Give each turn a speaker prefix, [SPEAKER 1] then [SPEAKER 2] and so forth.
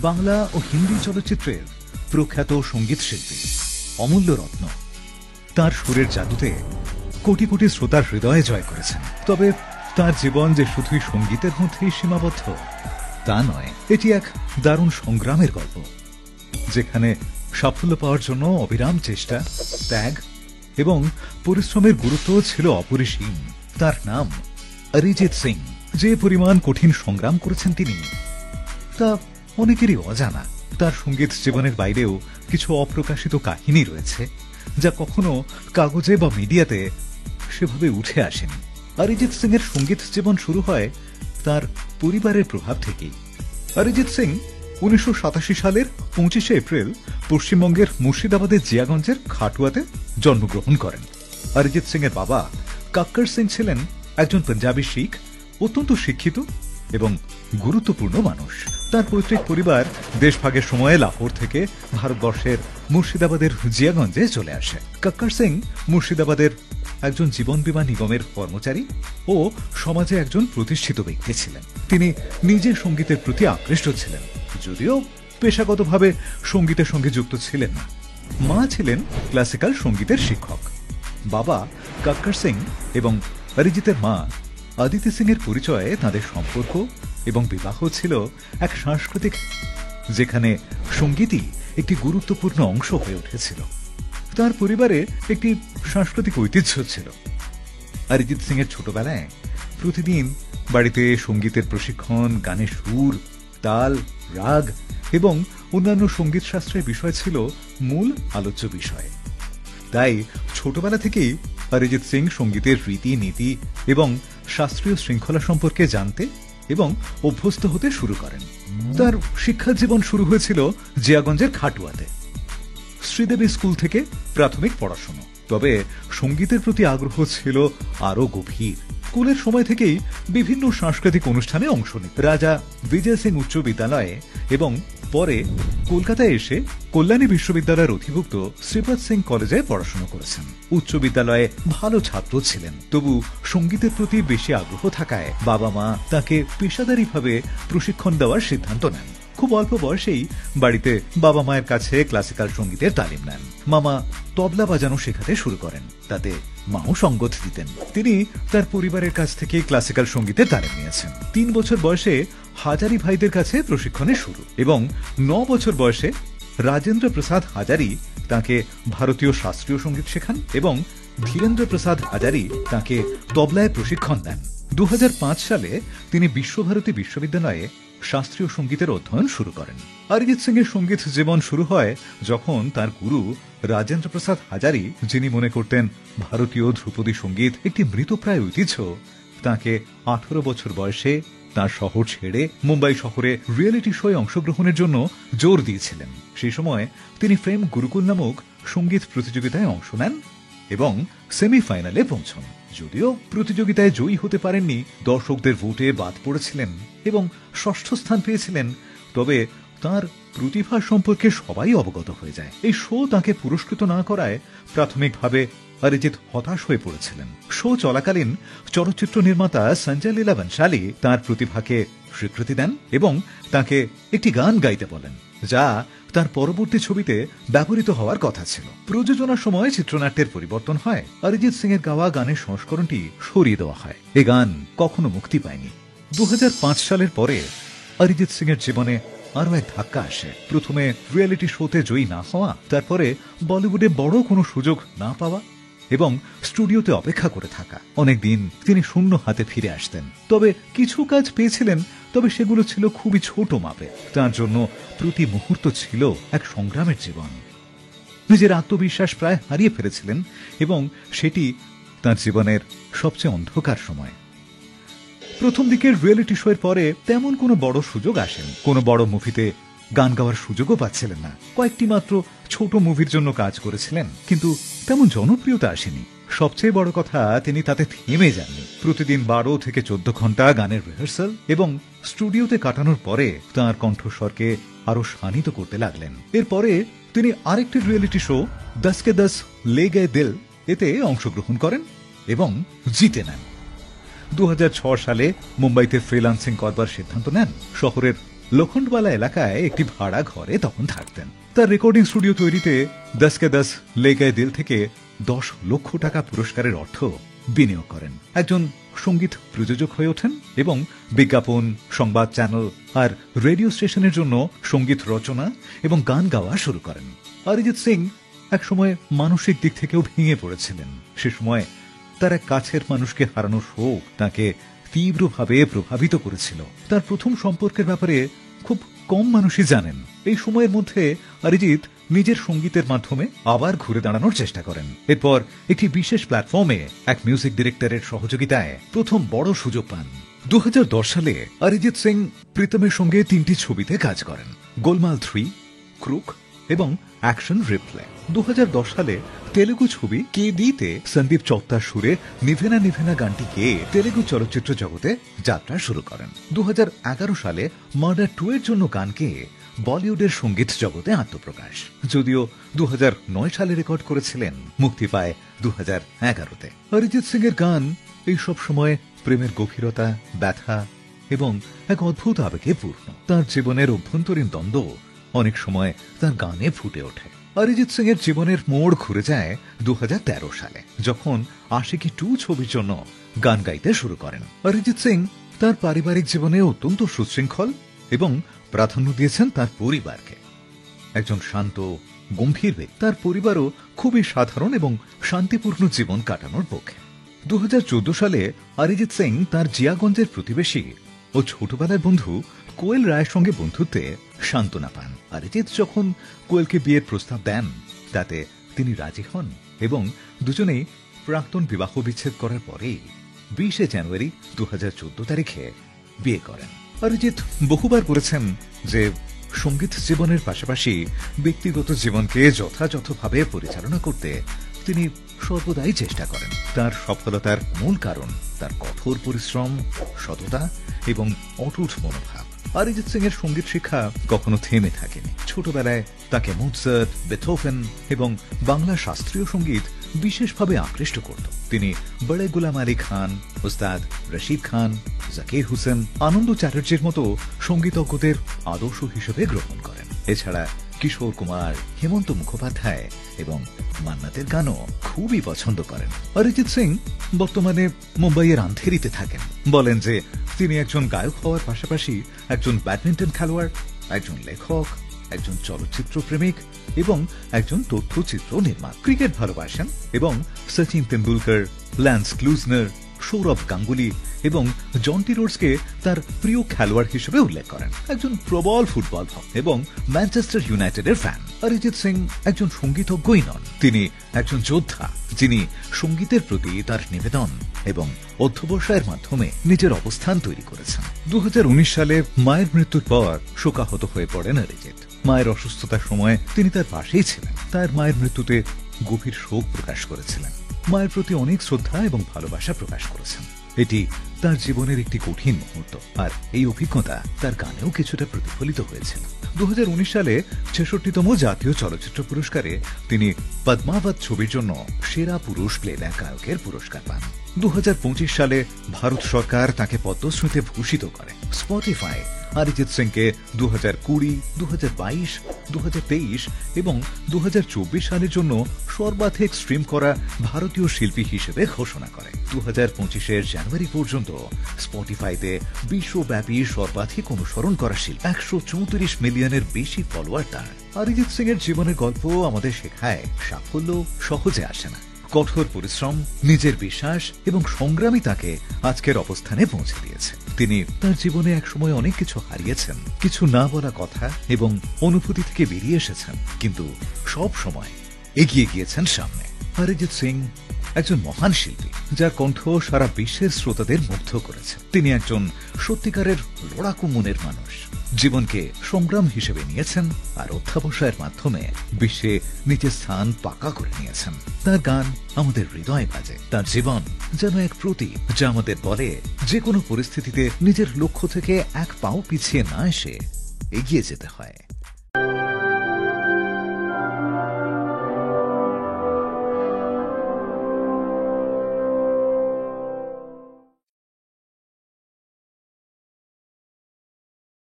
[SPEAKER 1] বাংলা ও হিন্দি চলচ্চিত্রের প্রখ্যাত সঙ্গীত শিল্পী, অমূল্য রত্ন। তার সুরের জাদুতে কোটি কোটি শ্রোতার হৃদয়ে জয় করেছেন। তবে তার জীবন যে শুধুই সঙ্গীতের মধ্যেই সীমাবদ্ধ তা নয়, এটি এক দারুণ সংগ্রামের গল্প, যেখানে সাফল্য পাওয়ার জন্য অবিরাম চেষ্টা, ত্যাগ এবং পরিশ্রমের গুরুত্ব ছিল অপরিসীম। তার নাম অরিজিৎ সিং। যে পরিমাণ কঠিন সংগ্রাম করেছেন তিনি, তা অনেকেরই অজানা। তার সঙ্গীত জীবনের বাইরেও কিছু অপ্রকাশিত কাহিনী রয়েছে, যা কখনো কাগজে বা মিডিয়াতে সেভাবে উঠে আসেনি। অরিজিৎ সিং এর সঙ্গীত জীবন শুরু হয় তার পরিবারের প্রভাব থেকেই। অরিজিৎ সিং 1987 সালের 25শে এপ্রিল পশ্চিমবঙ্গের মুর্শিদাবাদের জিয়াগঞ্জের খাটুয়াতে জন্মগ্রহণ করেন। অরিজিৎ সিং এর বাবা কাক্কর সিং ছিলেন একজন পাঞ্জাবি শিখ, অত্যন্ত শিক্ষিত এবং গুরুত্বপূর্ণ মানুষ। তার পৈতৃক পরিবার দেশভাগের সময়ে লাহোর থেকে ভারতবর্ষের মুর্শিদাবাদের জিয়াগঞ্জে চলে আসে। কাক্কর সিং মুর্শিদাবাদের একজন জীবন বীমা নিগমের কর্মচারী ও সমাজে একজন প্রতিষ্ঠিত ব্যক্তি ছিলেন। তিনি নিজে সঙ্গীতের প্রতি আকৃষ্ট ছিলেন, যদিও পেশাগতভাবে সঙ্গীতের সঙ্গে যুক্ত ছিলেন না। মা ছিলেন ক্লাসিক্যাল সঙ্গীতের শিক্ষক। বাবা কাক্কর সিং এবং অরিজিতের মা অদিতি সিং এর পরিচয়ে তাদের সম্পর্ক এবং বিবাহ ছিল এক সাংস্কৃতিক, যেখানে সঙ্গীতই একটি গুরুত্বপূর্ণ অংশ হয়ে উঠেছিল। তার পরিবারে একটি সাংস্কৃতিক ঐতিহ্য ছিল। অরিজিৎ সিং এর ছোটবেলায় প্রতিদিন বাড়িতে সঙ্গীতের প্রশিক্ষণ, গানের সুর, তাল, রাগ এবং অন্যান্য সঙ্গীত শাস্ত্রের বিষয় ছিল মূল আলোচ্য বিষয়। তাই ছোটবেলা থেকেই অরিজিৎ সিং সঙ্গীতের রীতি নীতি এবং শাস্ত্রীয় শৃঙ্খলা সম্পর্কে জানতে এবং অভ্যস্ত হতে শুরু করেন। তার শিক্ষা জীবন শুরু হয়েছিল জিয়াগঞ্জের খাটুয়াতে। শ্রীদেবী স্কুল থেকে প্রাথমিক পড়াশোনা। তবে সঙ্গীতের প্রতি আগ্রহ ছিল আরো গভীর। স্কুলের সময় থেকেই বিভিন্ন সাংস্কৃতিক অনুষ্ঠানে অংশ নিত। রাজা বিজয় সিং উচ্চ বিদ্যালয়ে এবং পরে কলকাতায় এসে কল্যাণী বিশ্ববিদ্যালয়ের অধিভুক্ত শ্রীপদ সিং কলেজে পড়াশোনা করেছেন। উচ্চ বিদ্যালয়ে ভালো ছাত্র ছিলেন, তবু সঙ্গীতের প্রতি বেশি আগ্রহ থাকায় বাবা মা তাকে পেশাদারিভাবে প্রশিক্ষণ দেওয়ার সিদ্ধান্ত নেন। খুব অল্প বয়সেই বাড়িতে বাবা মায়ের কাছে ক্লাসিক্যাল সঙ্গীতের তালিম নেন। মামা তবলা বাজানো শেখাতে শুরু করেন, তাতে মাও সঙ্গত দিতেন। তিনি তার পরিবারের কাছ থেকে ক্লাসিক্যাল সঙ্গীতের তালিম নিয়েছেন। 3 বছর বয়সে হাজারি ভাইদের কাছে প্রশিক্ষণে শুরু এবং 9 বছর বয়সে রাজেন্দ্র প্রসাদ হাজারি তাকে ভারতীয় শাস্ত্রীয় সঙ্গীত শেখান এবং ধীরেন্দ্র প্রসাদ হাজারি তাকে তবলায় প্রশিক্ষণ দেন। 2005 সালে তিনি বিশ্বভারতী বিশ্ববিদ্যালয়ে শাস্ত্রীয় সঙ্গীতের অধ্যয়ন শুরু করেন। অরিজিৎ সিং এর সঙ্গীত জীবন শুরু হয় যখন তার গুরু রাজেন্দ্র প্রসাদ হাজারি, যিনি মনে করতেন ভারতীয় ধ্রুপদী সঙ্গীত একটি মৃতপ্রায় ঐতিহ্য, তাকে 18 বছর বয়সে তার শহর ছেড়ে মুম্বাই শহরে রিয়েলিটি শোয়ে অংশগ্রহণের জন্য জোর দিয়েছিলেন। সেই সময় তিনি ফ্রেম গুরুকুল নামক সঙ্গীত প্রতিযোগিতায় অংশ নেন এবং সেমিফাইনালে পৌঁছন। যদিও প্রতিযোগিতায় জয়ী হতে পারেননি, দর্শকদের ভোটে বাদ পড়েছিলেন এবং 6ষ্ঠ স্থান পেয়েছিলেন, তবে তার প্রতিভা সম্পর্কে সবাই অবগত হয়ে যায়। এই শো তাকে পুরস্কৃত না করায় প্রাথমিকভাবে অরিজিৎ হতাশ হয়ে পড়েছিলেন। শো চলাকালীন চলচ্চিত্র নির্মাতা সঞ্জয় লীলা বনশালী তার প্রতিভাকে স্বীকৃতি দেন এবং তাকে একটি গান গাইতে বলেন, যা তার পরবর্তী ছবিতে ব্যবহৃত হওয়ার কথা ছিল। প্রযোজনার সময় চিত্রনাট্যের পরিবর্তন হয়। অরিজিৎ সিং এর গাওয়া গানের সংস্করণটি সরিয়ে দেওয়া হয়। এই গান কখনো মুক্তি পায়নি। 2005 সালের পরে অরিজিৎ সিং এর জীবনে আরো এক ধাক্কা আসে। প্রথমে রিয়েলিটি শোতে জয়ী না হওয়া, তারপরে বলিউডে বড় কোনো সুযোগ না পাওয়া এবং স্টুডিওতে অপেক্ষা করে থাকা। অনেকদিন তিনি শূন্য হাতে ফিরে আসতেন। তবে কিছু কাজ পেয়েছিলেন, তবে সেগুলো ছিল খুবই ছোট মাপে। তার জন্য প্রতি মুহূর্ত ছিল এক সংগ্রামের জীবন। নিজের আত্মবিশ্বাস প্রায় হারিয়ে ফেলেছিলেন এবং সেটি তার জীবনের সবচেয়ে অন্ধকার সময়। প্রথম দিকের রিয়েলিটি শো এর পরে তেমন কোনো বড় সুযোগ আসেনি। কোনো বড় মুভিতে গান গাওয়ার সুযোগও পাচ্ছিলেন না। কয়েকটি মাত্র ছোট মুভির জন্য কাজ করেছিলেন, কিন্তু তেমন জনপ্রিয়তা আসেনি। সবচেয়ে বড় কথা, তিনি তাতে থেমে যাননি। প্রতিদিন 12 থেকে 14 ঘন্টা গানের রিহার্সাল এবং স্টুডিওতে কাটানোর পরে তাঁর কণ্ঠস্বরকে আরো শানিত করতে লাগলেন। এরপরে তিনি আরেকটি রিয়েলিটি শো 10 के 10 ले गए दिल এতে অংশগ্রহণ করেন এবং জিতে নেন। 2006 সালে মুম্বাইতে ফ্রিল্যান্সিং করবার সিদ্ধান্ত নেন। শহরের লোখন্ডওয়ালা এলাকায় একটি ভাড়া ঘরে তখন থাকতেন। তার রেকর্ডিং স্টুডিও তৈরিতে 10 কে 10 লে গয়ে দিল থেকে 10 লক্ষ টাকা পুরস্কারের অর্থ বিনিয়োগ করেন। একজন সঙ্গীত প্রযোজক হয়ে ওঠেন এবং বিজ্ঞাপন, সংবাদ চ্যানেল আর রেডিও স্টেশনের জন্য সঙ্গীত রচনা এবং গান গাওয়া শুরু করেন। অরিজিৎ সিং একসময় মানসিক দিক থেকেও ভেঙে পড়েছিলেন। সে সময় তার এক কাছের মানুষকে হারানোর শোক তাকে তীব্রভাবে প্রভাবিত করেছিল। তার প্রথম সম্পর্কের ব্যাপারে খুব কম মানুষই জানেন। এই সময়ের মধ্যে অরিজিৎ নিজের সঙ্গীতের মাধ্যমে আবার ঘুরে দাঁড়ানোর চেষ্টা করেন। এরপর একটি বিশেষ প্ল্যাটফর্মে এক মিউজিক ডিরেক্টরের সহযোগিতায় প্রথম বড় সুযোগ পান। 2010 সালে অরিজিৎ সিং প্রীতমের সঙ্গে 3টি ছবিতে কাজ করেন: গোলমাল 3, ক্রুক এবং অ্যাকশন রিপ্লে। 2010 সালে তেলুগু ছবি কেডিতে সন্দীপ চত্তার সুরে নিভেনা নিভেনা গানটি গেয়ে তেলুগু চলচ্চিত্র জগতে যাত্রা শুরু করেন। 2011 সালে মার্ডার 2 এর জন্য গান গেয়ে বলিউডের সঙ্গীত জগতে আত্মপ্রকাশ। যদিও 2009 সালে রেকর্ড করেছিলেন, মুক্তি পায় 2011-তে। অরিজিৎ সিং এর গান এই সব সময় প্রেমের গভীরতা, ব্যথা এবং এক অদ্ভুত আবেগে পূর্ণ। তার জীবনের অভ্যন্তরীণ দ্বন্দ্ব অনেক সময় তার গানে ফুটে ওঠে। অরিজিৎ সিং এর জীবনের মোড় ঘুরে যায় 2013 সালে, যখন আশিকি 2 ছবির জন্য গান গাইতে শুরু করেন। অরিজিৎ সিং তার পারিবারিক জীবনে অত্যন্ত সুশৃঙ্খল এবং প্রাধান্য দিয়েছেন তার পরিবারকে। একজন শান্ত, গম্ভীর ব্যক্তি। তার পরিবারও খুবই সাধারণ এবং শান্তিপূর্ণ জীবন কাটানোর পক্ষে। 2014 সালে অরিজিৎ সিং তার জিয়াগঞ্জের প্রতিবেশী ও ছোটবেলার বন্ধু কোয়েল রায়ের সঙ্গে বন্ধুত্বে সান্ত্বনা পান। অরিজিৎ যখন কোয়েলকে বিয়ের প্রস্তাব দেন, তাতে তিনি রাজি হন এবং দুজনেই প্রাক্তন বিবাহ বিচ্ছেদ করার পরেই 20 জানুয়ারি 2014 তারিখে বিয়ে করেন। অরিজিৎ বহুবার বলেছেন যে সঙ্গীত জীবনের পাশাপাশি ব্যক্তিগত জীবনকে যথাযথভাবে পরিচালনা করতে তিনি সর্বদাই চেষ্টা করেন। তার সফলতার মূল কারণ তার কঠোর পরিশ্রম, সততা এবং অটুট মনোভাব। অরিজিৎ সিং এর সঙ্গীত শিক্ষা কখনো থেমে থাকেনি। ছোটবেলায় তাকে মোৎসার্ট, বেথোভেন এবং বাংলা শাস্ত্রীয় সঙ্গীত বিশেষভাবে আকৃষ্ট করত। তিনি বড়ে গুলাম আলী খান, ওস্তাদ রশিদ খান, জাকির হুসেন, আনন্দ চ্যাটার্জির মতো সঙ্গীতজ্ঞদের আদর্শ হিসেবে গ্রহণ করেন। এছাড়া কিশোর কুমার, হেমন্ত মুখোপাধ্যায় এবং মান্নাতের গানও খুবই পছন্দ করেন। অরিজিৎ সিং বর্তমানে মুম্বাইয়ের আন্ধেরিতে থাকেন। বলেন যে তিনি একজন গায়ক হওয়ার পাশাপাশি একজন ব্যাডমিন্টন খেলোয়াড়, একজন লেখক, একজন চলচ্চিত্র প্রেমিক এবং একজন তথ্যচিত্র নির্মাতা। ক্রিকেট ভালোবাসেন এবং সচিন তেন্ডুলকর, ল্যান্স ক্লুজনার, সৌরভ গাঙ্গুলি এবং জন্টি রোডসকে তার প্রিয় খেলোয়াড় হিসেবে উল্লেখ করেন। একজন প্রবল ফুটবল ভক্ত এবং ম্যানচেস্টার ইউনাইটেডের ফ্যান। অরিজিৎ সিং একজন সঙ্গীতজ্ঞই নন, তিনি একজন যোদ্ধা, যিনি সঙ্গীতের প্রতি তার নিবেদন এবং অধ্যবসায়ের মাধ্যমে নিজের অবস্থান তৈরি করেছেন। 2019 সালে মায়ের মৃত্যুর পর শোকাহত হয়ে পড়েন অরিজিৎ। মায়ের অসুস্থতার সময় তিনি তার পাশেই ছিলেন। তার মায়ের মৃত্যুতে গভীর শোক প্রকাশ করেছিলেন। মায়ের প্রতি অনেক শ্রদ্ধা এবং ভালোবাসা প্রকাশ করেছেন। এটি তার জীবনের একটি কঠিন মুহূর্ত, আর এই অভিজ্ঞতা তার গানেও কিছুটা প্রতিফলিত হয়েছিল। 2019 সালে 66তম জাতীয় চলচ্চিত্র পুরস্কারে তিনি পদ্মাবত ছবির জন্য সেরা পুরুষ প্লেব্যাক গায়কের পুরস্কার পান। 2025 সালে ভারত সরকার তাকে পদ্মশ্রীতে ভূষিত করে। স্পটিফাই অরিজিৎ সিংকে 2020, 2022, 2023 এবং 2024 সালের জন্য সর্বাধিক স্ট্রিম করা ভারতীয় শিল্পী হিসেবে ঘোষণা করে। 2025 জানুয়ারি পর্যন্ত স্পটিফাইতে বিশ্বব্যাপী সর্বাধিক অনুসরণ করা শিল্পী। 134 মিলিয়নের বেশি ফলোয়ার তার। অরিজিৎ সিং এর জীবনের গল্প আমাদের শেখায় সাফল্য সহজে আসে না। কঠোর পরিশ্রম, নিজের বিশ্বাস এবং সংগ্রামী তাকে আজকের অবস্থানে পৌঁছে দিয়েছে। তিনি তার জীবনে একসময় অনেক কিছু হারিয়েছেন, কিছু না বলা কথা এবং অনুভূতি থেকে বেরিয়ে এসেছেন, কিন্তু সব সময় এগিয়ে গিয়েছেন সামনে। অরিজিৎ সিং একজন মহান শিল্পী, যার কণ্ঠ সারা বিশ্বের শ্রোতাদের মুগ্ধ করেছে। তিনি একজন সত্যিকারের লড়াকু মনের মানুষ, জীবনকে সংগ্রাম হিসেবে নিয়েছেন আর অধ্যবসায়ের মাধ্যমে বিশ্বে নিজের স্থান পাকা করে নিয়েছেন। তার গান আমাদের হৃদয়ে বাজে। তার জীবন যেন এক প্রতীক, যা আমাদের বলে যে কোনো পরিস্থিতিতে নিজের লক্ষ্য থেকে এক পাও পিছিয়ে না এসে এগিয়ে যেতে হয়।